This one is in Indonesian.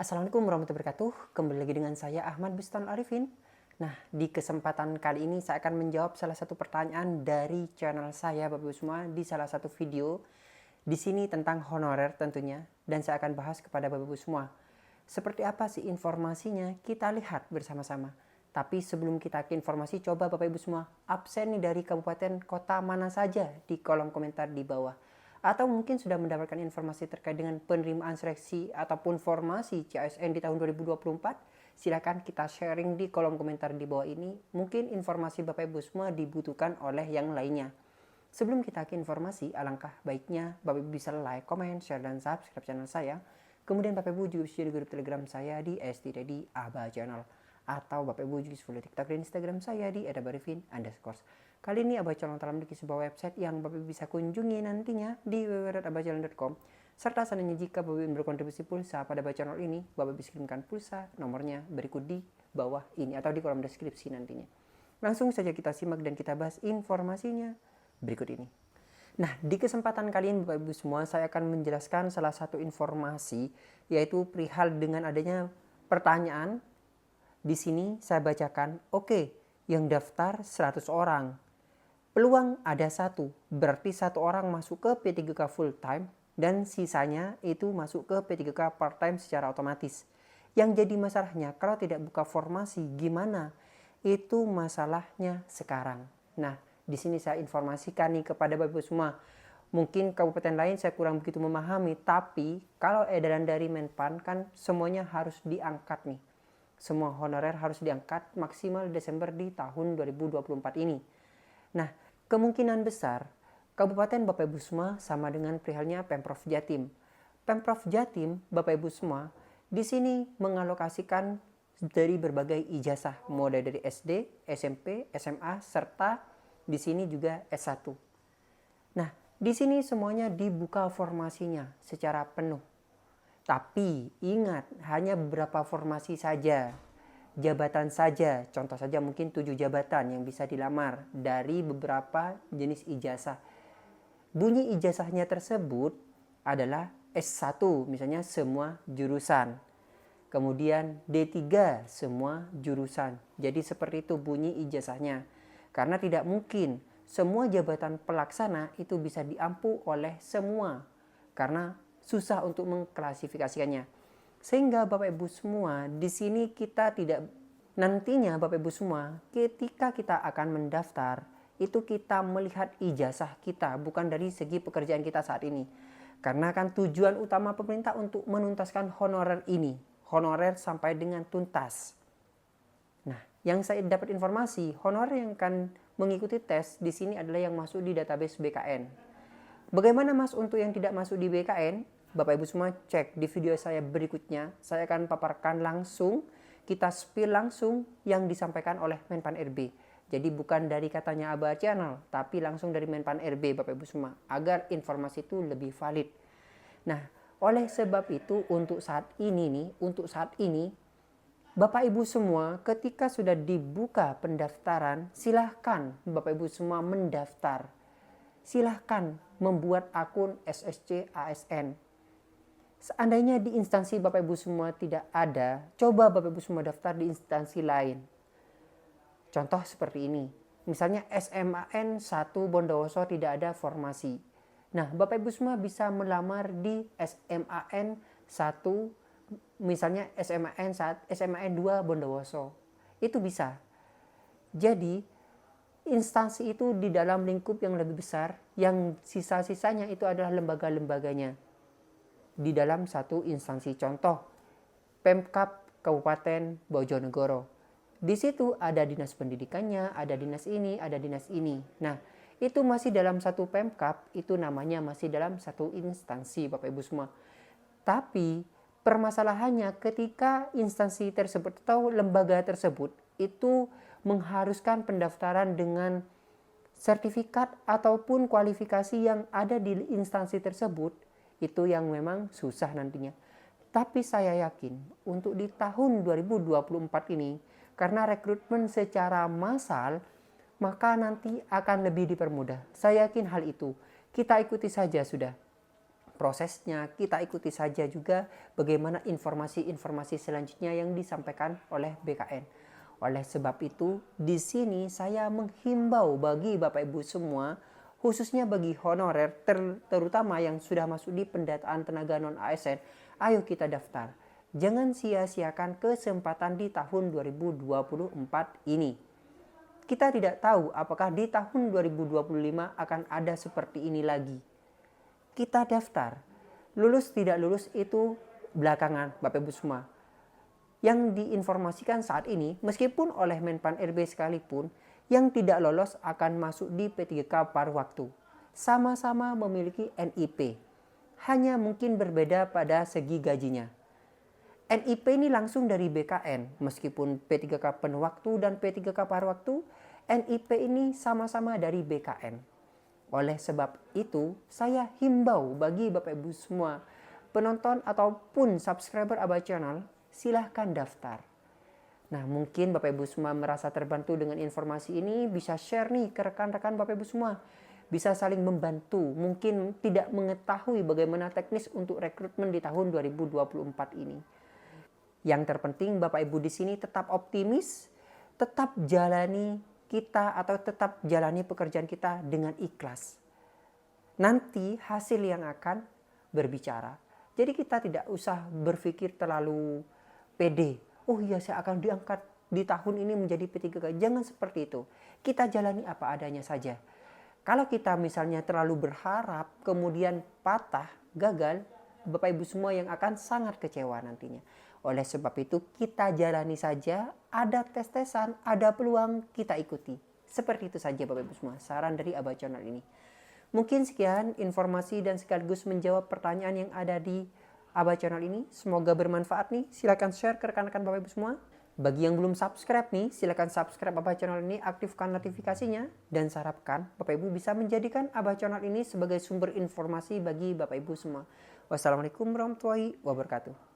Assalamualaikum warahmatullahi wabarakatuh. Kembali lagi dengan saya Ahmad Bustan Arifin. Nah, di kesempatan kali ini saya akan menjawab salah satu pertanyaan dari channel saya Bapak Ibu semua di salah satu video di sini tentang honorer tentunya, dan saya akan bahas kepada Bapak Ibu semua. Seperti apa sih informasinya? Kita lihat bersama-sama. Tapi sebelum kita ke informasi, coba Bapak Ibu semua absen nih dari kabupaten kota mana saja di kolom komentar di bawah. Atau mungkin sudah mendapatkan informasi terkait dengan penerimaan seleksi ataupun formasi CASN di tahun 2024, silakan kita sharing di kolom komentar di bawah ini. Mungkin informasi Bapak Ibu semua dibutuhkan oleh yang lainnya. Sebelum kita ke informasi, alangkah baiknya Bapak Ibu bisa like, comment, share, dan subscribe channel saya. Kemudian Bapak Ibu juga bisa di grup Telegram saya di ST Aba Channel. Atau Bapak Ibu juga follow TikTok dan Instagram saya di @barifin_. Kali ini Aba Channel telah memiliki sebuah website yang Bapak Ibu bisa kunjungi nantinya di www.abachannel.com. Serta seandainya jika Bapak Ibu berkontribusi pulsa pada Aba Channel ini, Bapak Ibu bisa kirimkan pulsa, nomornya berikut di bawah ini atau di kolom deskripsi nantinya. Langsung saja kita simak dan kita bahas informasinya berikut ini. Nah, di kesempatan kali ini Bapak Ibu semua, saya akan menjelaskan salah satu informasi, yaitu perihal dengan adanya pertanyaan. Di sini saya bacakan, oke, yang daftar 100 orang. Peluang ada satu, berarti satu orang masuk ke P3K full time dan sisanya itu masuk ke P3K part time secara otomatis. Yang jadi masalahnya kalau tidak buka formasi gimana? Itu masalahnya sekarang. Nah, di sini saya informasikan nih kepada Bapak Ibu semua. Mungkin kabupaten lain saya kurang begitu memahami, tapi kalau edaran dari Menpan kan semuanya harus diangkat nih. Semua honorer harus diangkat maksimal Desember di tahun 2024 ini. Nah, kemungkinan besar Kabupaten Bapak Ibu semua sama dengan perihalnya Pemprov Jatim. Pemprov Jatim, Bapak Ibu semua, di sini mengalokasikan dari berbagai ijazah, mulai dari SD, SMP, SMA, serta di sini juga S1. Nah, di sini semuanya dibuka formasinya secara penuh. Tapi ingat, hanya beberapa formasi saja. Jabatan saja, contoh saja mungkin 7 jabatan yang bisa dilamar dari beberapa jenis ijazah. Bunyi ijazahnya tersebut adalah S1, misalnya semua jurusan. Kemudian D3, semua jurusan. Jadi seperti itu bunyi ijazahnya. Karena tidak mungkin semua jabatan pelaksana itu bisa diampu oleh semua. Karena susah untuk mengklasifikasikannya. Sehingga Bapak Ibu semua, di sini kita tidak, nantinya Bapak Ibu semua, ketika kita akan mendaftar, itu kita melihat ijazah kita, bukan dari segi pekerjaan kita saat ini. Karena kan tujuan utama pemerintah untuk menuntaskan honorer ini, honorer sampai dengan tuntas. Nah, yang saya dapat informasi, honorer yang akan mengikuti tes di sini adalah yang masuk di database BKN. Bagaimana Mas untuk yang tidak masuk di BKN? Bapak Ibu semua cek di video saya berikutnya. Saya akan paparkan langsung, kita spill langsung yang disampaikan oleh Menpan RB. Jadi bukan dari katanya Aba Channel, tapi langsung dari Menpan RB Bapak Ibu semua, agar informasi itu lebih valid. Nah, oleh sebab itu untuk saat ini Bapak Ibu semua ketika sudah dibuka pendaftaran, silahkan Bapak Ibu semua mendaftar. Silahkan membuat akun SSC ASN. Seandainya di instansi Bapak Ibu semua tidak ada, coba Bapak Ibu semua daftar di instansi lain. Contoh seperti ini. Misalnya SMAN 1 Bondowoso tidak ada formasi. Nah, Bapak Ibu semua bisa melamar di SMAN 1, misalnya SMAN 2 Bondowoso. Itu bisa. Jadi, instansi itu di dalam lingkup yang lebih besar, yang sisa-sisanya itu adalah lembaga-lembaganya di dalam satu instansi. Contoh, Pemkab Kabupaten Bojonegoro. Di situ ada dinas pendidikannya, ada dinas ini, ada dinas ini. Nah, itu masih dalam satu Pemkab, itu namanya masih dalam satu instansi Bapak Ibu semua. Tapi permasalahannya ketika instansi tersebut atau lembaga tersebut itu mengharuskan pendaftaran dengan sertifikat ataupun kualifikasi yang ada di instansi tersebut, itu yang memang susah nantinya. Tapi saya yakin untuk di tahun 2024 ini, karena rekrutmen secara massal, maka nanti akan lebih dipermudah. Saya yakin hal itu. Kita ikuti saja sudah prosesnya, kita ikuti saja juga bagaimana informasi-informasi selanjutnya yang disampaikan oleh BKN. Oleh sebab itu, di sini saya menghimbau bagi Bapak Ibu semua, khususnya bagi honorer, terutama yang sudah masuk di pendataan tenaga non-ASN, ayo kita daftar. Jangan sia-siakan kesempatan di tahun 2024 ini. Kita tidak tahu apakah di tahun 2025 akan ada seperti ini lagi. Kita daftar. Lulus tidak lulus itu belakangan Bapak Ibu semua. Yang diinformasikan saat ini, meskipun oleh Menpan RB sekalipun, yang tidak lolos akan masuk di P3K paruh waktu. Sama-sama memiliki NIP. Hanya mungkin berbeda pada segi gajinya. NIP ini langsung dari BKN, meskipun P3K penuh waktu dan P3K paruh waktu, NIP ini sama-sama dari BKN. Oleh sebab itu, saya himbau bagi Bapak Ibu semua, penonton ataupun subscriber Abah Channel, silahkan daftar. Nah, mungkin Bapak Ibu semua merasa terbantu dengan informasi ini, bisa share nih ke rekan-rekan Bapak Ibu semua. Bisa saling membantu, mungkin tidak mengetahui bagaimana teknis untuk rekrutmen di tahun 2024 ini. Yang terpenting Bapak Ibu di sini tetap optimis, tetap jalani pekerjaan kita dengan ikhlas. Nanti hasil yang akan berbicara. Jadi kita tidak usah berpikir terlalu pede. Oh iya, saya akan diangkat di tahun ini menjadi P3K. Jangan seperti itu. Kita jalani apa adanya saja. Kalau kita misalnya terlalu berharap kemudian patah, gagal, Bapak Ibu semua yang akan sangat kecewa nantinya. Oleh sebab itu kita jalani saja, ada tes-tesan, ada peluang, kita ikuti. Seperti itu saja Bapak Ibu semua, saran dari Abah Channel ini. Mungkin sekian informasi dan sekaligus menjawab pertanyaan yang ada di Abah Channel ini. Semoga bermanfaat nih, silakan share ke rekan-rekan Bapak Ibu semua. Bagi yang belum subscribe nih, silakan subscribe Abah Channel ini, aktifkan notifikasinya. Dan saya harapkan Bapak Ibu bisa menjadikan Abah Channel ini sebagai sumber informasi bagi Bapak Ibu semua. Wassalamualaikum warahmatullahi wabarakatuh.